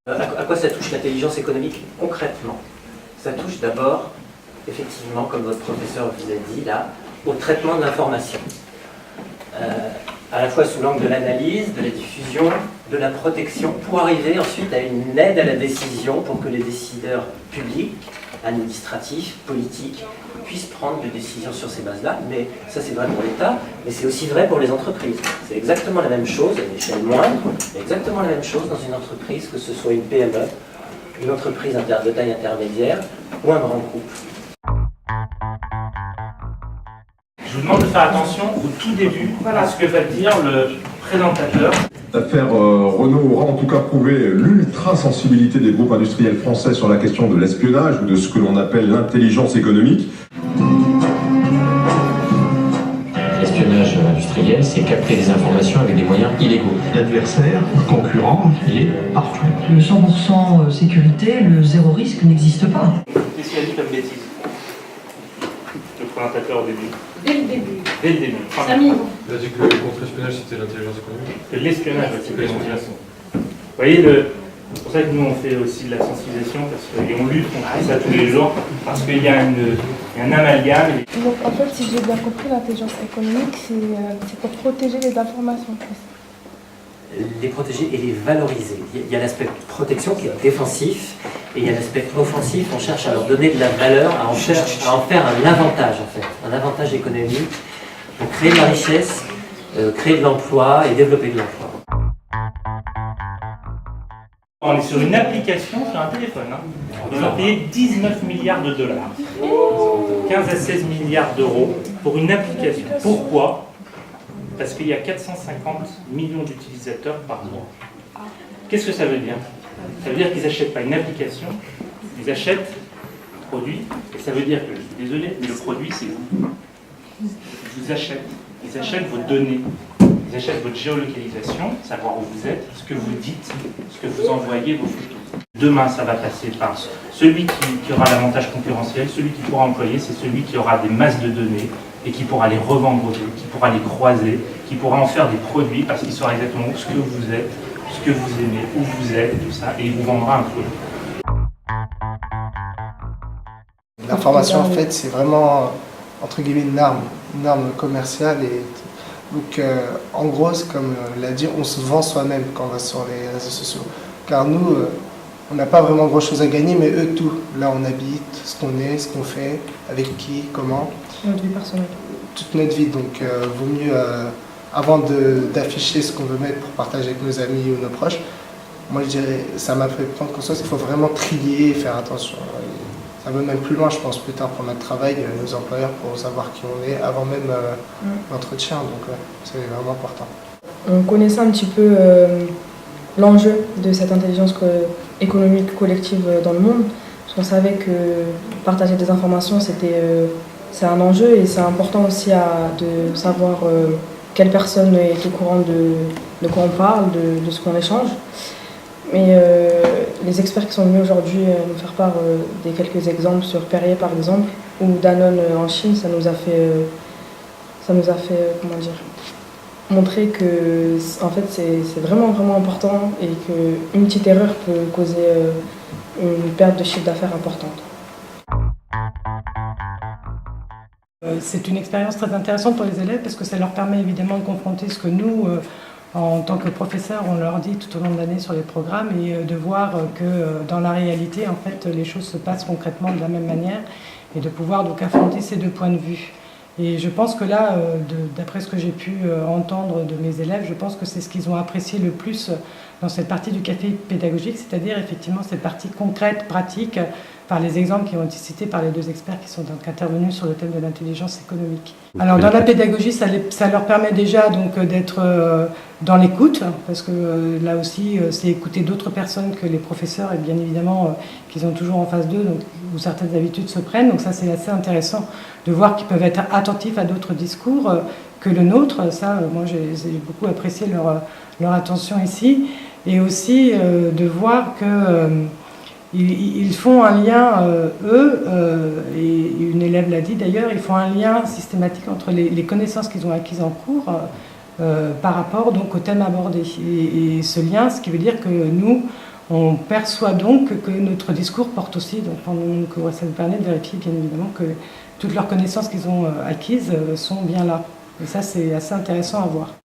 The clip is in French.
À quoi ça touche l'intelligence économique concrètement? Ça touche d'abord, effectivement, comme votre professeur vous a dit là, au traitement de l'information. À la fois sous l'angle de l'analyse, de la diffusion, de la protection, pour arriver ensuite à une aide à la décision pour que les décideurs publics, administratifs, politiques, puissent prendre des décisions sur ces bases-là. Mais ça, c'est vrai pour l'État, mais c'est aussi vrai pour les entreprises. C'est exactement la même chose, à une échelle moindre, mais exactement la même chose dans une entreprise, que ce soit une PME, une entreprise de taille intermédiaire ou un grand groupe. Je vous demande de faire attention au tout début à ce que va dire le présentateur. L'affaire Renault aura en tout cas prouvé l'ultra-sensibilité des groupes industriels français sur la question de l'espionnage ou de ce que l'on appelle l'intelligence économique. L'espionnage industriel, c'est capter des informations avec des moyens illégaux. L'adversaire, le concurrent, il est partout. Le 100% sécurité, le zéro risque n'existe pas. Qu'est-ce qu'il a dit comme bêtise, le présentateur au début? Dès le début. Dès le début. Samy. Il a dit que le contre-espionnage c'était l'intelligence économique. Que l'espionnage, c'est l'intelligence. Vous voyez, c'est pour ça que nous on fait aussi de la sensibilisation et on lutte contre ça tous les jours parce qu'il y a un amalgame. Donc en fait, si j'ai bien compris, l'intelligence économique, c'est pour protéger les informations. Les protéger et les valoriser. Il y a l'aspect protection qui est défensif, et il y a l'aspect offensif, on cherche à leur donner de la valeur, à en faire un avantage en fait, un avantage économique pour créer de la richesse, créer de l'emploi et développer de l'emploi. On est sur une application sur un téléphone. On va payer 19 milliards de dollars, 15 à 16 milliards d'euros pour une application. Pourquoi? Parce qu'il y a 450 millions d'utilisateurs par mois. Qu'est-ce que ça veut dire? Ça veut dire qu'ils n'achètent pas une application, ils achètent un produit, et ça veut dire que, je suis désolé, mais le produit c'est vous. Ils vous achètent, ils achètent vos données, ils achètent votre géolocalisation, savoir où vous êtes, ce que vous dites, ce que vous envoyez, vos photos. Demain, ça va passer par celui qui aura l'avantage concurrentiel, celui qui pourra employer, c'est celui qui aura des masses de données et qui pourra les revendre aux autres, qui pourra les croiser, qui pourra en faire des produits parce qu'il saura exactement ce que vous êtes, ce que vous aimez, où vous êtes, tout ça, et il vous vendra un produit. L'information, en fait, c'est vraiment, entre guillemets, une arme commerciale. Et donc, en gros, comme l'a dit, on se vend soi-même quand on va sur les réseaux sociaux. Car nous, on n'a pas vraiment grand-chose à gagner, mais eux, tout. Là, on habite, ce qu'on est, ce qu'on fait, avec qui, comment. Notre vie personnelle. Toute notre vie, donc vaut mieux, avant d'afficher ce qu'on veut mettre pour partager avec nos amis ou nos proches, moi je dirais, ça m'a fait prendre conscience qu'il faut vraiment trier et faire attention. Ça va même plus loin, je pense, plus tard pour notre travail, nos employeurs, pour savoir qui on est, avant même l'entretien, donc c'est vraiment important. On connaissait un petit peu l'enjeu de cette intelligence économique collective dans le monde, parce qu'on savait que partager des informations, c'est un enjeu et c'est important aussi de savoir quelle personne est au courant de quoi on parle, de ce qu'on échange. Mais les experts qui sont venus aujourd'hui nous faire part des quelques exemples sur Perrier par exemple, ou Danone en Chine, ça nous a fait comment dire, montrer que en fait, c'est vraiment, vraiment important et qu'une petite erreur peut causer une perte de chiffre d'affaires importante. C'est une expérience très intéressante pour les élèves parce que ça leur permet évidemment de confronter ce que nous, en tant que professeurs, on leur dit tout au long de l'année sur les programmes et de voir que dans la réalité, en fait, les choses se passent concrètement de la même manière et de pouvoir donc affronter ces deux points de vue. Et je pense que là, d'après ce que j'ai pu entendre de mes élèves, je pense que c'est ce qu'ils ont apprécié le plus dans cette partie du café pédagogique, c'est-à-dire effectivement cette partie concrète, pratique, par les exemples qui ont été cités par les deux experts qui sont donc intervenus sur le thème de l'intelligence économique. Alors dans la pédagogie, ça leur permet déjà donc d'être dans l'écoute, parce que là aussi c'est écouter d'autres personnes que les professeurs et bien évidemment qu'ils ont toujours en face d'eux, donc, où certaines habitudes se prennent. Donc ça c'est assez intéressant de voir qu'ils peuvent être attentifs à d'autres discours que le nôtre. Ça, moi j'ai beaucoup apprécié leur attention ici. Et aussi de voir que ils font un lien, et une élève l'a dit d'ailleurs, ils font un lien systématique entre les connaissances qu'ils ont acquises en cours par rapport donc, au thème abordé. Et ce lien, ce qui veut dire que nous, on perçoit donc que notre discours porte aussi, donc ça nous permet de vérifier bien évidemment que toutes leurs connaissances qu'ils ont acquises sont bien là. Et ça, c'est assez intéressant à voir.